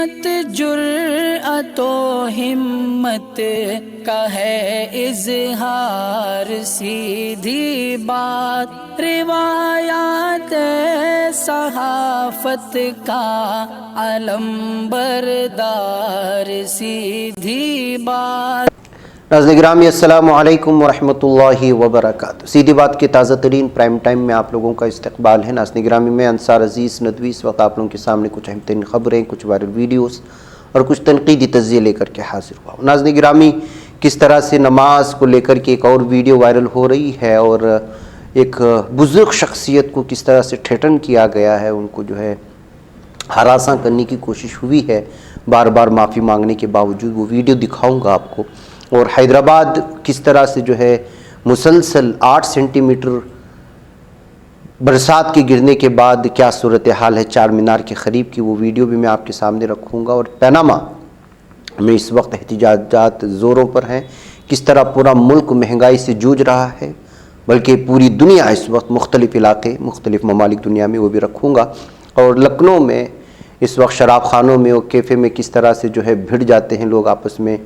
مت جرأت و ہمت کا ہے اظہار، سیدھی بات روایات صحافت کا علم بردار، سیدھی بات۔ ناظرین گرامی السلام علیکم ورحمۃ اللہ وبرکاتہ۔ سیدھی بات کے تازہ ترین پرائم ٹائم میں آپ لوگوں کا استقبال ہے۔ ناظرین گرامی میں انصار عزیز ندوی اس وقت آپ لوگوں کے سامنے کچھ اہم ترین خبریں، کچھ وائرل ویڈیوز اور کچھ تنقیدی تجزیے لے کر کے حاضر ہوا ہوں۔ ناظرین گرامی کس طرح سے نماز کو لے کر کے ایک اور ویڈیو وائرل ہو رہی ہے اور ایک بزرگ شخصیت کو کس طرح سے تھریٹن کیا گیا ہے، ان کو جو ہے ہراساں کرنے کی کوشش ہوئی ہے بار بار معافی مانگنے کے باوجود، وہ ویڈیو دکھاؤں گا آپ کو۔ اور حیدرآباد کس طرح سے جو ہے مسلسل 8 سینٹی میٹر برسات کے گرنے کے بعد کیا صورتحال ہے چار مینار کے قریب کی، وہ ویڈیو بھی میں آپ کے سامنے رکھوں گا۔ اور پیناما میں اس وقت احتجاجات زوروں پر ہیں، کس طرح پورا ملک مہنگائی سے جوجھ رہا ہے، بلکہ پوری دنیا اس وقت مختلف علاقے، مختلف ممالک دنیا میں، وہ بھی رکھوں گا۔ اور لکھنؤ میں اس وقت شراب خانوں میں اور کیفے میں کس طرح سے جو ہے بھیڑ جاتے ہیں لوگ آپس میں،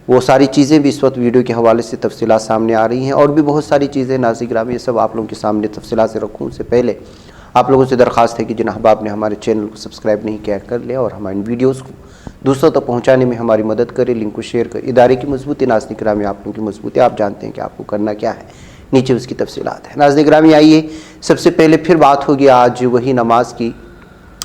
وہ ساری چیزیں بھی اس وقت ویڈیو کے حوالے سے تفصیلات سامنے آ رہی ہیں، اور بھی بہت ساری چیزیں ناظرین گرامی یہ سب آپ لوگوں کے سامنے تفصیلات سے رکھوں۔ اس سے پہلے آپ لوگوں سے درخواست ہے کہ جن احباب نے ہمارے چینل کو سبسکرائب نہیں کیا کر لیں اور ہمارے ویڈیوز کو دوسروں تک پہنچانے میں ہماری مدد کریں، لنک کو شیئر کریں۔ ادارے کی مضبوطی ناظرین گرامی آپ لوگوں کی مضبوطی، آپ جانتے ہیں کہ آپ کو کرنا کیا ہے، نیچے اس کی تفصیلات ہیں۔ ناظرین گرامی آئیے سب سے پہلے پھر بات ہوگی آج وہی نماز کی،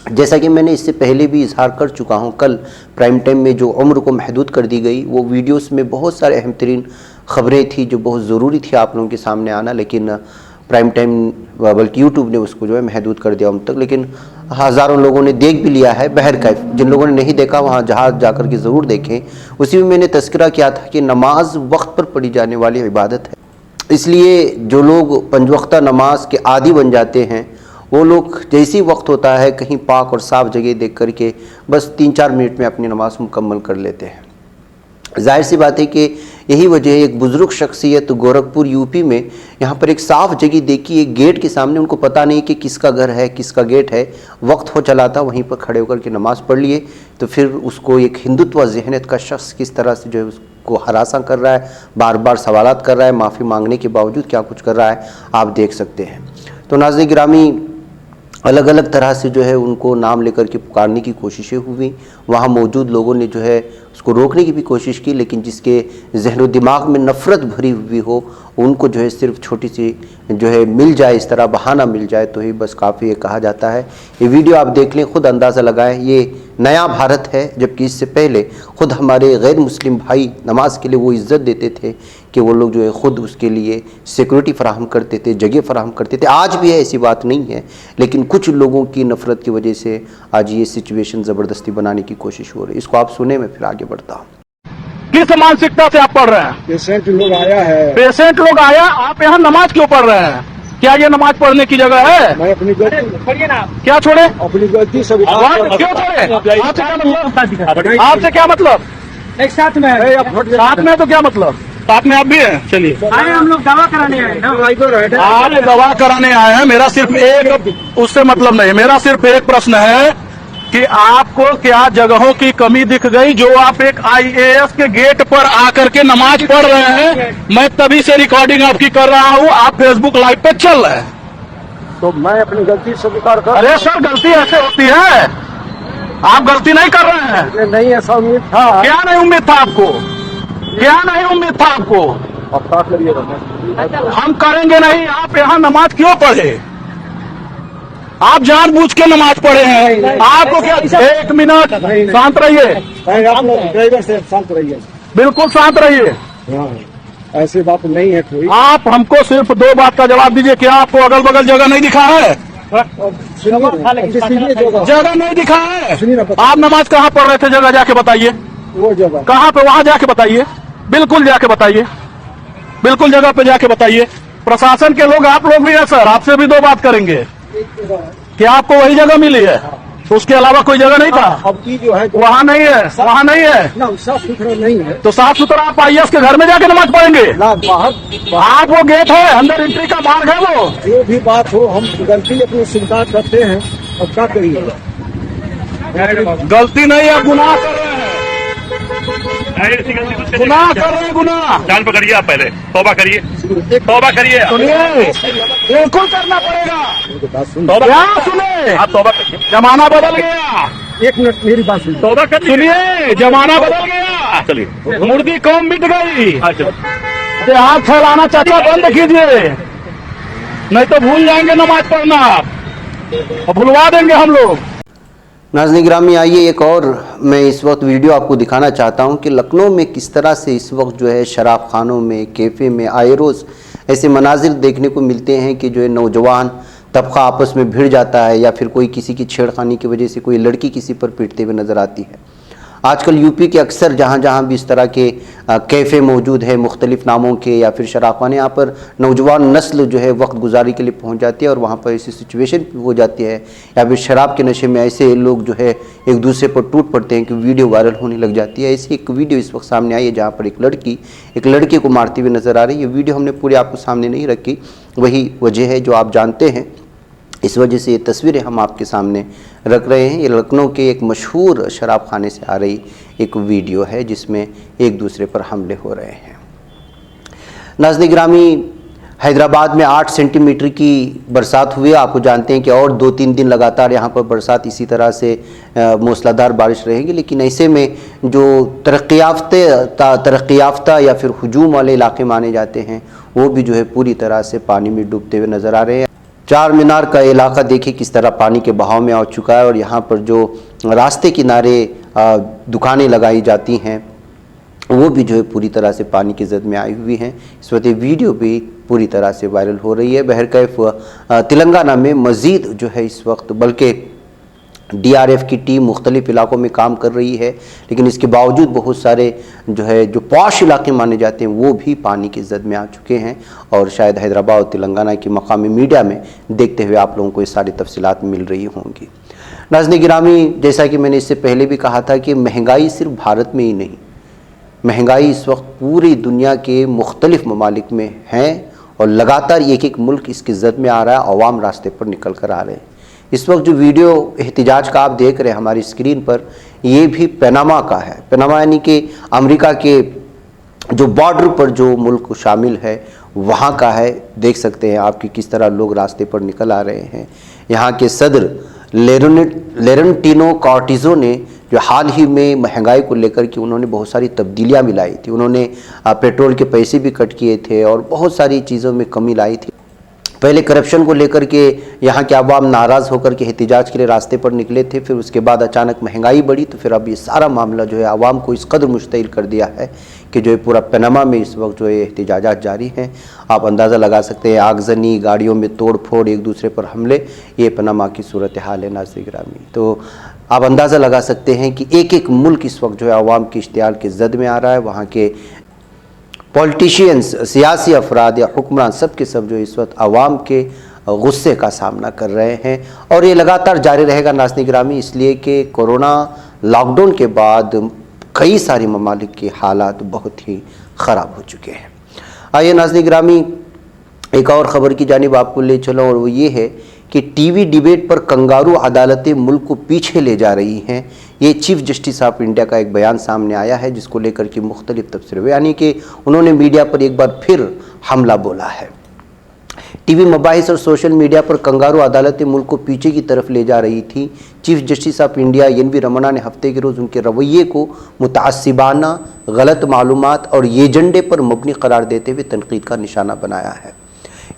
جیسا کہ میں نے اس سے پہلے بھی اظہار کر چکا ہوں۔ کل پرائم ٹائم میں جو عمر کو محدود کر دی گئی، وہ ویڈیوز میں بہت سارے اہم ترین خبریں تھیں جو بہت ضروری تھی آپ لوگوں کے سامنے آنا، لیکن پرائم ٹائم بلکہ یوٹیوب نے اس کو جو ہے محدود کر دیا ان تک، لیکن ہزاروں لوگوں نے دیکھ بھی لیا ہے۔ بہرکیف جن لوگوں نے نہیں دیکھا وہاں جہاز جا کر کے ضرور دیکھیں۔ اسی میں نے تذکرہ کیا تھا کہ نماز وقت پر پڑھی جانے والی عبادت ہے، اس لیے جو لوگ پنج وقتہ نماز کے عادی بن جاتے ہیں، وہ لوگ جیسی وقت ہوتا ہے کہیں پاک اور صاف جگہ دیکھ کر کے بس 3-4 منٹ میں اپنی نماز مکمل کر لیتے ہیں۔ ظاہر سی بات ہے کہ یہی وجہ ہے، ایک بزرگ شخصیت گورکھپور یوپی میں یہاں پر ایک صاف جگہ دیکھی، ایک گیٹ کے سامنے، ان کو پتہ نہیں کہ کس کا گھر ہے کس کا گیٹ ہے، وقت ہو چلا تھا، وہیں پر کھڑے ہو کر کے نماز پڑھ لیے، تو پھر اس کو ایک ہندوتوا ذہنیت کا شخص کس طرح سے جو ہے اس کو ہراساں کر رہا ہے، بار بار سوالات کر رہا ہے، معافی مانگنے کے باوجود کیا کچھ کر رہا ہے آپ دیکھ سکتے ہیں۔ تو ناظرین گرامی الگ الگ طرح سے جو ہے ان کو نام لے کر کے پکارنے کی کوششیں ہوئیں، وہاں موجود لوگوں نے جو ہے اس کو روکنے کی بھی کوشش کی، لیکن جس کے ذہن و دماغ میں نفرت بھری ہوئی ہو ان کو جو ہے صرف چھوٹی سی جو ہے مل جائے، اس طرح بہانہ مل جائے تو ہی بس کافی ہے کہا جاتا ہے۔ یہ ویڈیو آپ دیکھ لیں، خود اندازہ لگائیں، یہ نیا بھارت ہے، جبکہ اس سے پہلے خود ہمارے غیر مسلم بھائی نماز کے لیے وہ عزت دیتے تھے کہ وہ لوگ جو ہے خود اس کے لیے سیکورٹی فراہم کرتے تھے، جگہ فراہم کرتے تھے۔ آج بھی ہے، ایسی بات نہیں ہے، لیکن کچھ لوگوں کی نفرت کی وجہ سے آج یہ سچویشن زبردستی بنانے کی کوشش ہو رہی ہے۔ اس کو آپ سنیں، میں پھر آگے بڑھتا ہوں۔ کس مانسکتا سے آپ پڑھ رہے ہیں؟ پیشنٹ لوگ آیا ہے، پیشنٹ لوگ آیا، آپ یہاں نماز کیوں پڑھ رہے ہیں؟ کیا یہ نماز پڑھنے کی جگہ ہے؟ میں اپنی غلطی کیا چھوڑے؟ اپنی غلطی سے کیوں چھوڑے؟ آپ سے کیا مطلب؟ ایک ساتھ میں ساتھ میں تو کیا مطلب؟ ساتھ میں آپ بھی ہیں؟ چلیے ہم لوگ دعویٰ کرانے آئے نا، آپ دوا کرانے آئے ہیں، میرا صرف ایک اس سے مطلب نہیں، میرا صرف ایک پرشن ہے کہ آپ کو کیا جگہوں کی کمی دکھ گئی جو آپ ایک IAS کے گیٹ پر آ کر کے نماز پڑھ رہے ہیں؟ میں تبھی سے ریکارڈنگ آپ کی کر رہا ہوں، آپ فیس بک لائیو پہ چل رہے ہیں۔ تو میں اپنی غلطی سے بیکار کر ارے سر غلطی ایسے ہوتی ہے، آپ غلطی نہیں کر رہے ہیں۔ نہیں ایسا امید تھا، کیا نہیں امید تھا آپ کو؟ کیا نہیں امید تھا آپ کو؟ اب کیا کریے گا؟ ہم کریں گے نہیں۔ آپ یہاں نماز کیوں پڑھے؟ آپ جان بوجھ کے نماز پڑھے ہیں، آپ کو کیا؟ ایک منٹ شانت رہیے، آپ لوگ ڈرائیور سے شانت رہیے، بالکل شانت رہیے۔ ہاں ایسی بات نہیں ہے کوئی۔ آپ ہم کو صرف 2 بات کا جواب دیجیے، کیا آپ کو اگل بگل جگہ نہیں دکھا ہے؟ جگہ نہیں دکھا ہے؟ آپ نماز کہاں پڑھ رہے تھے؟ جگہ جا کے بتائیے، وہ جگہ کہاں پہ؟ وہاں جا کے بتائیے، بالکل جا کے بتائیے، بالکل جگہ پہ جا کے بتائیے۔ پرشاسن کے لوگ آپ لوگ بھی ہیں سر، آپ سے بھی 2 بات کریں گے۔ کیا آپ کو وہی جگہ ملی ہے؟ اس کے علاوہ کوئی جگہ نہیں تھا؟ اب کی جو ہے وہاں نہیں ہے، وہاں نہیں ہے، صاف ستھرا نہیں ہے، تو صاف ستھرا آپ IAS کے گھر میں جا کے نماز پڑھیں گے؟ باہر آپ وہ گیٹ ہے، اندر انٹری کا مارگ ہے، وہ جو بھی بات ہو ہم غلطی اپنی سویکار کرتے ہیں، اب کیا کریے گا؟ गलती नहीं है, गुनाह कर रहे हैं, गुनाह कर रहे हैं, गुनाह। जान पकड़िए, आप पहले तौबा करिए, तौबा करिए, सुनिए, बिल्कुल करना पड़ेगा। तौबा क्या सुने, आप तौबा करिए, जमाना बदल गया। एक मिनट मेरी बात सुनिए। तौबा कर लीजिए। सुनिए, जमाना बदल गया, चलिए, मुर्गी कौम मिट गई। अच्छा, ये हाथ फैलाना चाचा बंद कीजिए, नहीं तो भूल जाएंगे नमाज पढ़ना और भुलवा देंगे हम लोग। नाज़रीन गिरामी, आइए एक और मैं इस वक्त वीडियो आपको दिखाना चाहता हूं कि लखनऊ में किस तरह से इस वक्त जो है शराब खानों में, कैफ़े में आए रोज़ ऐसे मनाजिर देखने को मिलते हैं कि जो है नौजवान तबका आपस में भिड़ जाता है या फिर कोई किसी की छेड़खानी की वजह से कोई लड़की किसी पर पीटते हुए नज़र आती है। आजकल यूपी के अक्सर जहाँ जहाँ भी इस तरह के कैफ़े मौजूद है मुख्तलिफ़ नामों के या फिर शराबखाने, यहाँ पर नौजवान नस्ल जो है वक्त गुजारी के लिए पहुँच जाती है और वहाँ पर ऐसी सिचुएशन हो जाती है या फिर शराब के नशे में ऐसे लोग जो है एक दूसरे पर टूट पड़ते हैं कि वीडियो वायरल होने लग जाती है। ऐसी एक वीडियो इस वक्त सामने आई है जहाँ पर एक लड़की एक लड़के को मारती हुई नज़र आ रही है। ये वीडियो हमने पूरी आपको सामने नहीं रखी, वही वजह है जो आप जानते हैं, इस वजह से ये तस्वीरें हम आपके सामने रख रहे हैं। ये लखनऊ के एक मशहूर शराब खाने से आ रही एक वीडियो है जिसमें एक दूसरे पर हमले हो रहे हैं। नाज़रीन गिरामी, हैदराबाद में 8 सेंटीमीटर की बरसात हुई। आपको जानते हैं कि और 2-3 दिन लगातार यहाँ पर बरसात इसी तरह से मूसलाधार बारिश रहेगी, लेकिन ऐसे में जो तरक्की याफ्ता या फिर हुजूम वाले इलाके माने जाते हैं वो भी जो है पूरी तरह से पानी में डूबते हुए नज़र आ रहे हैं। चार मीनार का इलाका देखिए किस तरह पानी के बहाव में आ चुका है और यहाँ पर जो रास्ते किनारे दुकानें लगाई जाती हैं वो भी जो है पूरी तरह से पानी की जद में आई हुई हैं। इस वक्त वीडियो भी पूरी तरह से वायरल हो रही है। बहरकैफ तेलंगाना में मज़ीद जो है इस वक्त बल्कि DRF की टीम मुख्तलिफ इलाकों में काम कर रही है, लेकिन इसके बावजूद बहुत सारे जो पॉश इलाके माने जाते हैं वो भी पानी की जद में आ चुके हैं और शायद हैदराबाद और तेलंगाना की मकामी मीडिया में देखते हुए आप लोगों को ये सारी तफसीलात मिल रही होंगी। नाज़रीन गिरामी, जैसा कि मैंने इससे पहले भी कहा था कि महंगाई सिर्फ भारत में ही नहीं, महंगाई इस वक्त पूरी दुनिया के मुख्तलिफ ममालिक में है और लगातार एक एक मुल्क इसकी जद में आ रहा है, अवाम रास्ते पर निकल कर आ रहे हैं। इस वक्त जो वीडियो एहतिजाज का आप देख रहे हैं हमारी स्क्रीन पर, ये भी पनामा का है। पनामा यानी कि अमेरिका के जो बॉर्डर पर जो मुल्क शामिल है वहाँ का है। देख सकते हैं आप कि किस तरह लोग रास्ते पर निकल आ रहे हैं। यहाँ के सदर लेरेंटिनो कॉर्टिज़ो ने जो हाल ही में महंगाई को लेकर के उन्होंने बहुत सारी तब्दीलियाँ भी लाई थी। उन्होंने पेट्रोल के पैसे भी कट किए थे और बहुत सारी चीज़ों में कमी लाई थी। पहले करप्शन को लेकर के यहाँ के अवाम नाराज़ होकर के एहतिजाज के लिए रास्ते पर निकले थे, फिर उसके बाद अचानक महंगाई बढ़ी तो फिर अब ये सारा मामला जो है अवाम को इस कदर मुश्तिल कर दिया है कि जो है पूरा पनामा में इस वक्त जो है एहतिजाजात जारी हैं। आप अंदाज़ा लगा सकते हैं, आगजनी, गाड़ियों में तोड़ फोड़, एक दूसरे पर हमले, ये पनामा की सूरत हाल है नाज़रीन गिरामी। तो आप अंदाज़ा लगा सकते हैं कि एक एक मुल्क इस वक्त जो है अवाम की इश्तियाल के जद में आ रहा है। वहाँ के पॉलिटिशियंस, सियासी अफराद या हुक्मरान सब के सब जो इस वक्त अवाम के गुस्से का सामना कर रहे हैं और ये लगातार जारी रहेगा नाज़रीन गिरामी, इसलिए कि कोरोना लॉकडाउन के बाद कई सारी ममालिक के हालात बहुत ही ख़राब हो चुके हैं। आइए नाज़रीन गिरामी, एक और ख़बर की जानिब आपको ले चलो और वो ये है कि टीवी डिबेट पर कंगारू अदालतें मुल्क को पीछे ले जा रही हैं। ये चीफ जस्टिस ऑफ इंडिया का एक बयान सामने आया है जिसको लेकर के मुख्तलिफ तबसरे हुए, यानी कि उन्होंने मीडिया पर एक बार फिर हमला बोला है। टीवी मबाहिस और सोशल मीडिया पर कंगारू अदालतें मुल्क को पीछे की तरफ ले जा रही थी। Chief justice of India NV Ramana ने हफ्ते के रोज़ उनके रवैये को मुतासिबाना, गलत मालूमात और एजेंडे पर मबनी करार देते हुए तनकीद का निशाना बनाया है।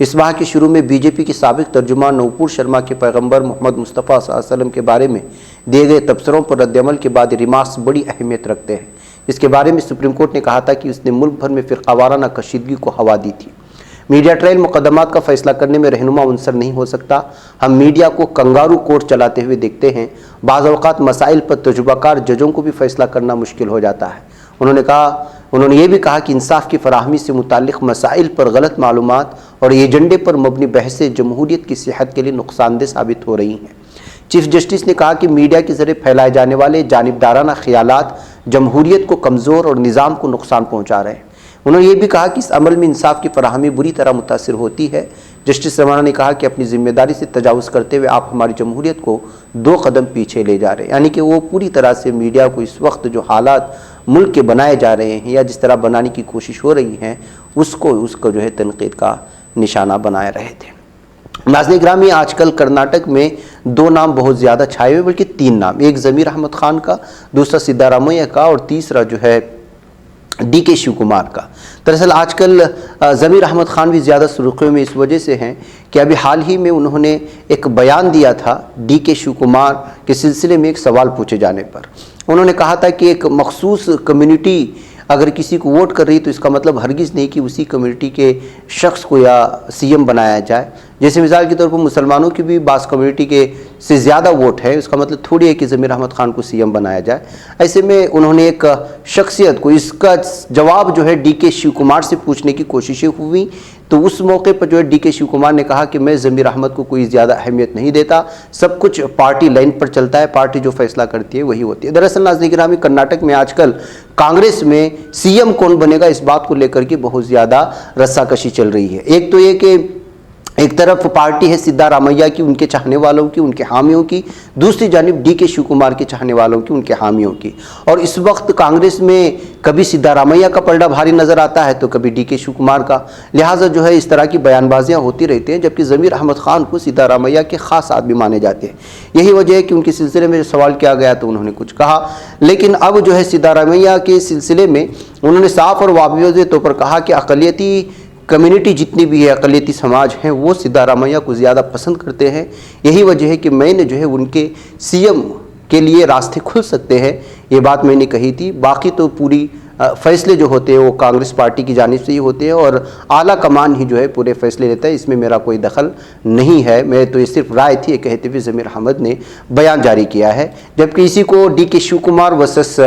इस माह के शुरू में BJP के साबिक तर्जुमान नूपुर शर्मा के पैगंबर मोहम्मद मुस्तफ़ा सल्लल्लाहु अलैहि वसल्लम के बारे में दिए गए तबसरों पर रद्दअमल के बाद रिमार्क्स बड़ी अहमियत रखते हैं। इसके बारे में सुप्रीम कोर्ट ने कहा था कि उसने मुल्क भर में फ़िरक़ावाराना कशीदगी को हवा दी थी। मीडिया ट्रायल मुकदमात का फैसला करने में रहनुमा उनसर नहीं हो सकता। हम मीडिया को कंगारू कोर्ट चलाते हुए देखते हैं। बाज़ औक़ात मसाइल पर तजुर्बाकार जजों को भी फैसला करना मुश्किल हो जाता है। उन्होंने ये भी कहा कि इंसाफ की फराहमी से मुताल्लिक़ मसाइल पर गलत मालूमात और एजेंडे पर मबनी बहसें जमहूरियत की सेहत के लिए नुकसानदेह साबित हो रही हैं। चीफ जस्टिस ने कहा कि मीडिया के ज़रिए फैलाए जाने वाले जानिबदाराना ख्यालात जमहूरियत को कमज़ोर और निज़ाम को नुकसान पहुँचा रहे हैं। उन्होंने ये भी कहा कि इस अमल में इंसाफ की फराहमी बुरी तरह मुतासिर होती है। जस्टिस रमाना ने कहा कि अपनी जिम्मेदारी से तजावुज़ करते हुए आप हमारी जमहूरियत को 2 कदम पीछे ले जा रहे हैं। यानी कि वो पूरी तरह से मीडिया को इस वक्त जो हालात मुल्क के बनाए जा रहे हैं या जिस तरह बनाने की कोशिश हो रही हैं उसको जो है तनकीद का निशाना बनाए रहे थे। नाज़रीन गिरामी, आजकल कर्नाटक में 2 नाम बहुत ज़्यादा छाए हुए, बल्कि 3 नाम, एक ज़मीर अहमद खान का, दूसरा सिद्धारामैया का और तीसरा जो है DK शिव कुमार का। दरअसल आजकल ज़मीर अहमद खान भी ज़्यादा सुर्खियों में इस वजह से हैं कि अभी हाल ही में उन्होंने एक बयान दिया था DK शिव कुमार के सिलसिले में। एक सवाल पूछे जाने पर उन्होंने कहा था कि एक मखसूस कम्युनिटी अगर किसी को वोट कर रही तो इसका मतलब हरगिज़ नहीं कि उसी कम्युनिटी के शख्स को या CM बनाया जाए। जैसे मिसाल के तौर पर मुसलमानों की भी बास कम्युनिटी के से ज़्यादा वोट है, उसका मतलब थोड़ी है कि ज़मीर अहमद खान को CM बनाया जाए। ऐसे में उन्होंने एक शख्सियत को इसका जवाब जो है DK शिव कुमार से पूछने की कोशिशें हुई, तो उस मौके पर जो है DK शिव कुमार ने कहा कि मैं ज़मीर अहमद को कोई ज़्यादा अहमियत नहीं देता, सब कुछ पार्टी लाइन पर चलता है, पार्टी जो फैसला करती है वही होती है। दरअसल नाज़रीन गिरामी, कर्नाटक में आजकल कांग्रेस में CM कौन बनेगा इस बात को लेकर के बहुत ज़्यादा रस्साकशी चल रही है। एक तो ये कि एक तरफ पार्टी है सिद्धारामैया की, उनके चाहने वालों की, उनके हामियों की, दूसरी जानिब DK शिव कुमार के चाहने वालों की, उनके हामियों की। और इस वक्त कांग्रेस में कभी सिद्धारामैया का पलड़ा भारी नज़र आता है तो कभी DK शिव कुमार का, लिहाजा जो है इस तरह की बयानबाजियाँ होती रहती हैं। जबकि ज़मीर अहमद खान को सिद्धारामैया के ख़ास आदमी माने जाते हैं। यही वजह है कि उनके सिलसिले में जो सवाल किया गया तो उन्होंने कुछ कहा, लेकिन अब जो है सिद्धारामैया के सिलसिले में उन्होंने साफ और वाज़ेह तौर पर कहा कि अक़लियती कम्युनिटी जितनी भी है, अक़लियती समाज हैं, वो सिद्धारामैया को ज़्यादा पसंद करते हैं। यही वजह है कि मैंने जो है उनके CM के लिए रास्ते खुल सकते हैं, ये बात मैंने कही थी। बाकी तो पूरी फ़ैसले जो होते हैं वो कांग्रेस पार्टी की जानिब से ही होते हैं और आला कमान ही जो है पूरे फ़ैसले लेता है, इसमें मेरा कोई दखल नहीं है। मैं तो ये सिर्फ राय थी, ये कहते हुए ज़मीर अहमद ने बयान जारी किया है। जबकि इसी को DK Shiv Kumar versus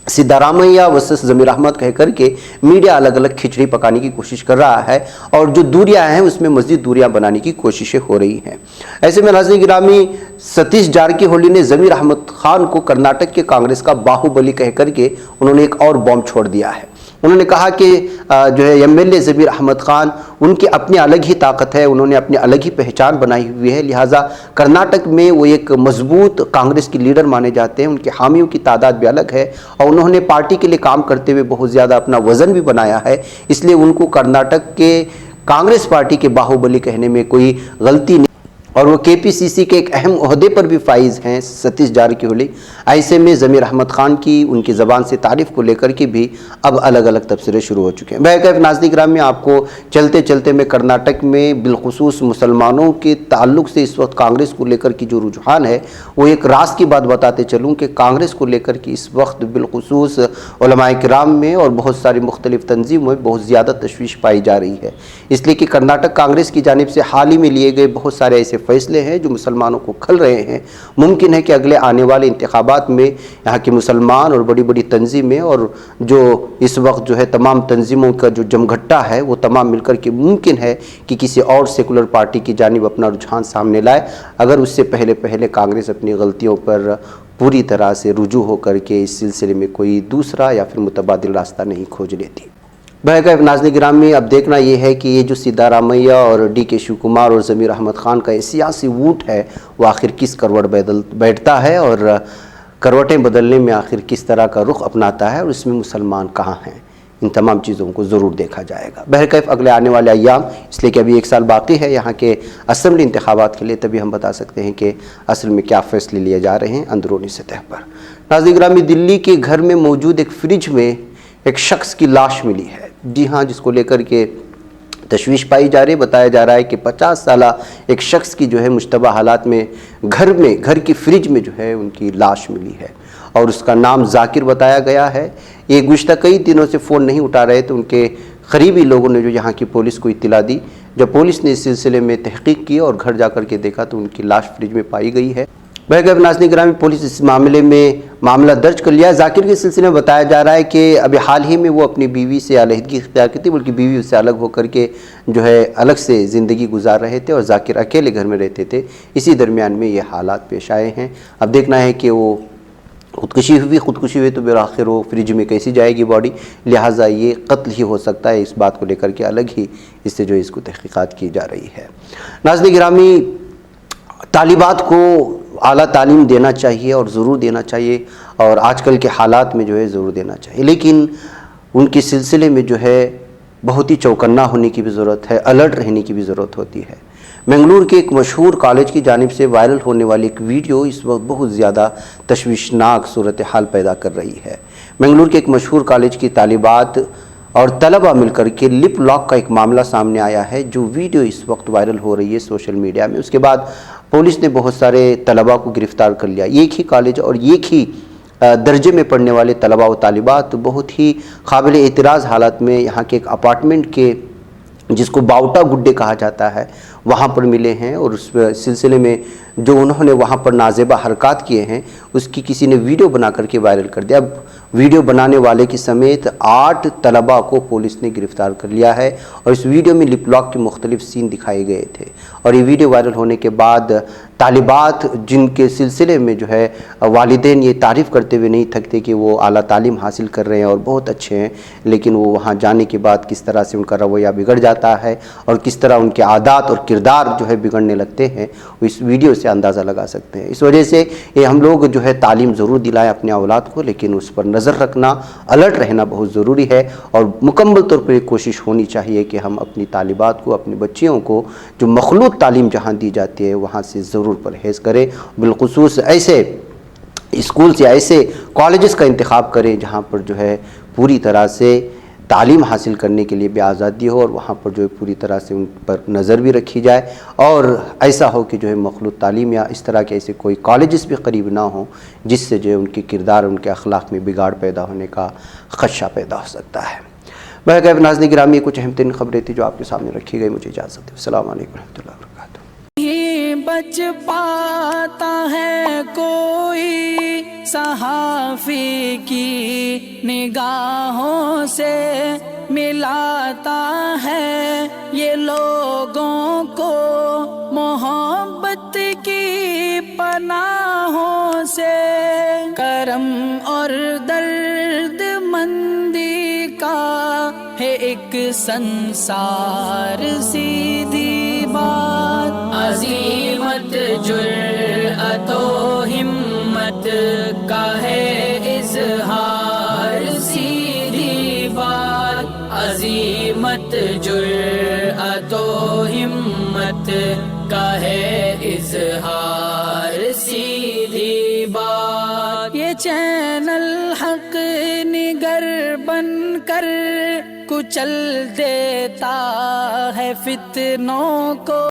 Siddaramaiah versus Zameer Ahmed कह करके मीडिया अलग अलग खिचड़ी पकाने की कोशिश कर रहा है और जो दूरियां हैं उसमें मज़ीद दूरियां बनाने की कोशिशें हो रही हैं। ऐसे में नाज़रीन गिरामी, सतीश जारकीहोली ने ज़मीर अहमद खान को कर्नाटक के कांग्रेस का बाहुबली कह करके उन्होंने एक और बॉम्ब छोड़ दिया है। उन्होंने कहा कि जो है MLA ज़मीर अहमद खान, उनकी अपनी अलग ही ताकत है, उन्होंने अपनी अलग ही पहचान बनाई हुई है, लिहाजा कर्नाटक में वो एक मजबूत कांग्रेस की लीडर माने जाते हैं। उनके हामियों की तादाद भी अलग है और उन्होंने पार्टी के लिए काम करते हुए बहुत ज़्यादा अपना वज़न भी बनाया है, इसलिए उनको कर्नाटक के कांग्रेस पार्टी के बाहुबली कहने में कोई गलती नहीं। और वो KPCC के एक अहम ओहदे पर भी फाइज हैं सतीश जारकीहोली। ऐसे में ज़मीर अहमद खान की उनकी ज़बान से तारीफ़ को लेकर के भी अब अलग अलग तबसरे शुरू हो चुके हैं। बहरकैफ नाज़रीन गिरामी, में आपको चलते चलते मैं कर्नाटक में बिलखुसूस मुसलमानों के ताल्लुक़ से इस वक्त कांग्रेस को लेकर की जो रुझान है वो एक राज की बात बताते चलूँ कि कांग्रेस को लेकर की इस वक्त बिलखुसूस उलमाए किराम में और बहुत सारी मुख्तलिफ़ तंजीमों में बहुत ज़्यादा तशवीश पाई जा रही है। इसलिए कि कर्नाटक कांग्रेस की जानिब से हाल ही में लिए गए बहुत सारे ऐसे फैसले हैं जो मुसलमानों को खल रहे हैं। मुमकिन है कि अगले आने वाले इंतखाबात में यहाँ के मुसलमान और बड़ी बड़ी तंजीमें और जो इस वक्त जो है तमाम तंजीमों का जो जमघट्टा है वो तमाम मिलकर के मुमकिन है कि किसी और सेकुलर पार्टी की जानिब अपना रुझान सामने लाए, अगर उससे पहले कांग्रेस अपनी गलतियों पर पूरी तरह से रुजू होकर के इस सिलसिले में कोई दूसरा या फिर मुतबादिल रास्ता नहीं खोज लेती। बहरकैफ नाज़रीन गिरामी, अब देखना ये है कि ये जो सिद्धारामैया और DK शिव कुमार और ज़मीर अहमद खान का सियासी वोट है वो आखिर किस करवट बैठता है और करवटें बदलने में आखिर किस तरह का रुख अपनाता है और इसमें मुसलमान कहाँ हैं। इन तमाम चीज़ों को ज़रूर देखा जाएगा। बहरकैफ अगले आने वाले अय्याम, इसलिए कि अभी 1 साल बाकी है यहाँ के असेंबली इंतखाबात के लिए, तभी हम बता सकते हैं कि असल में क्या फ़ैसले लिए जा रहे हैं अंदरूनी सतह पर। नाज़रीन गिरामी, दिल्ली के घर में मौजूद एक फ्रिज में एक शख्स की लाश मिली है। जी हाँ, जिसको लेकर के तशवीश पाई जा रही है। बताया जा रहा है कि 50 साला एक शख्स की जो है मुश्तबा हालात में घर की फ्रिज में जो है उनकी लाश मिली है और उसका नाम जाकिर बताया गया है। ये गुज़िश्ता कई दिनों से फ़ोन नहीं उठा रहे थे। उनके करीबी लोगों ने जो यहाँ की पुलिस को इत्तला दी, जब पुलिस ने इस सिलसिले में तहकीक की और घर जा कर के देखा तो उनकी लाश फ्रिज में पाई गई है। बहरकैफ नाज़रीन गिरामी, पुलिस इस मामले में मामला दर्ज कर लिया। जाकिर के सिलसिले में बताया जा रहा है कि अभी हाल ही में वो अपनी बीवी से अलहदगी इख्तियार की थी, बल्कि बीवी उससे अलग होकर के जो है अलग से ज़िंदगी गुजार रहे थे और जाकिर अकेले घर में रहते थे। इसी दरमियान में ये हालात पेश आए हैं। अब देखना है कि वो خودکشی ہوئی تو بالآخر وہ فریج میں کیسی جائے گی باڈی، لہٰذا یہ قتل ہی ہو سکتا ہے۔ اس بات کو لے کر کے الگ ہی اس سے جو اس کو تحقیقات کی جا رہی ہے۔ ناظرین گرامی، طالبات کو اعلیٰ تعلیم دینا چاہیے اور ضرور دینا چاہیے، اور آج کل کے حالات میں جو ہے ضرور دینا چاہیے، لیکن ان کے سلسلے میں جو ہے بہت ہی چوکنا ہونے کی بھی ضرورت ہے، الرٹ رہنے کی بھی ضرورت ہوتی ہے۔ منگلور کے ایک مشہور کالج کی جانب سے وائرل ہونے والی ایک ویڈیو اس وقت بہت زیادہ تشویشناک صورتحال پیدا کر رہی ہے۔ منگلور کے ایک مشہور کالج کی طالبات اور طلبہ مل کر کے لپ لاک کا ایک معاملہ سامنے آیا ہے، جو ویڈیو اس وقت وائرل ہو رہی ہے سوشل میڈیا میں۔ اس کے بعد پولیس نے بہت سارے طلبہ کو گرفتار کر لیا۔ ایک ہی کالج اور ایک ہی درجے میں پڑھنے والے طلبہ و طالبات بہت ہی قابل اعتراض حالات میں یہاں کے ایک اپارٹمنٹ کے، جس کو باؤٹا گڈے کہا جاتا ہے، وہاں پر ملے ہیں، اور اس سلسلے میں جو انہوں نے وہاں پر نازیبہ حرکات کیے ہیں اس کی کسی نے ویڈیو بنا کر کے وائرل کر دیا۔ اب ویڈیو بنانے والے کی سمیت 8 طلبہ کو پولیس نے گرفتار کر لیا ہے، اور اس ویڈیو میں لپ لاک کے مختلف سین دکھائے گئے تھے، اور یہ ویڈیو وائرل ہونے کے بعد طالبات، جن کے سلسلے میں جو ہے والدین یہ تعریف کرتے ہوئے نہیں تھکتے کہ وہ اعلیٰ تعلیم حاصل کر رہے ہیں اور بہت اچھے ہیں، لیکن وہ وہاں جانے کے بعد کس طرح سے ان کا رویہ بگڑ جاتا ہے اور کس طرح ان کے عادات اور کردار جو ہے بگڑنے لگتے ہیں، وہ اس ویڈیو سے اندازہ لگا سکتے ہیں۔ اس وجہ سے یہ ہم لوگ جو ہے تعلیم ضرور دلائیں اپنے اولاد کو، لیکن اس پر نظر رکھنا، الرٹ رہنا بہت ضروری ہے، اور مکمل طور پر یہ کوشش ہونی چاہیے کہ ہم اپنی طالبات کو، اپنے بچیوں کو جو مخلوط تعلیم جہاں دی جاتی ہے وہاں سے ضرور پرہیز کریں، بالخصوص ایسے اسکولز یا ایسے کالجز کا انتخاب کریں جہاں پر جو ہے پوری طرح سے تعلیم حاصل کرنے کے لیے بھی آزادی ہو، اور وہاں پر جو ہے پوری طرح سے ان پر نظر بھی رکھی جائے، اور ایسا ہو کہ جو ہے مخلوط تعلیم یا اس طرح کے ایسے کوئی کالجز بھی قریب نہ ہوں جس سے جو ہے ان کے کردار، ان کے اخلاق میں بگاڑ پیدا ہونے کا خدشہ پیدا ہو سکتا ہے۔ بہرکیف ناظرین گرامی، کچھ اہم ترین خبریں تھیں جو آپ کے سامنے رکھی گئی، مجھے اجازت دیں۔ السلام علیکم ورحمۃ اللہ وبرکاتہ۔ بچ پاتا ہے کوئی صحافی کی نگاہوں سے، ملاتا ہے یہ لوگوں کو محبت کی پناہوں سے، کرم اور درد مندی کا ہے ایک سنسار، سیدھی بات، عزیمت جرأت و ہمت کا ہے اظہار، سیدھی بات، عزیمت جرأت و ہمت کا ہے اظہار، سیدھی بات۔ یہ چینل حق نگر بن کر کچل دیتا ہے فتنوں کو۔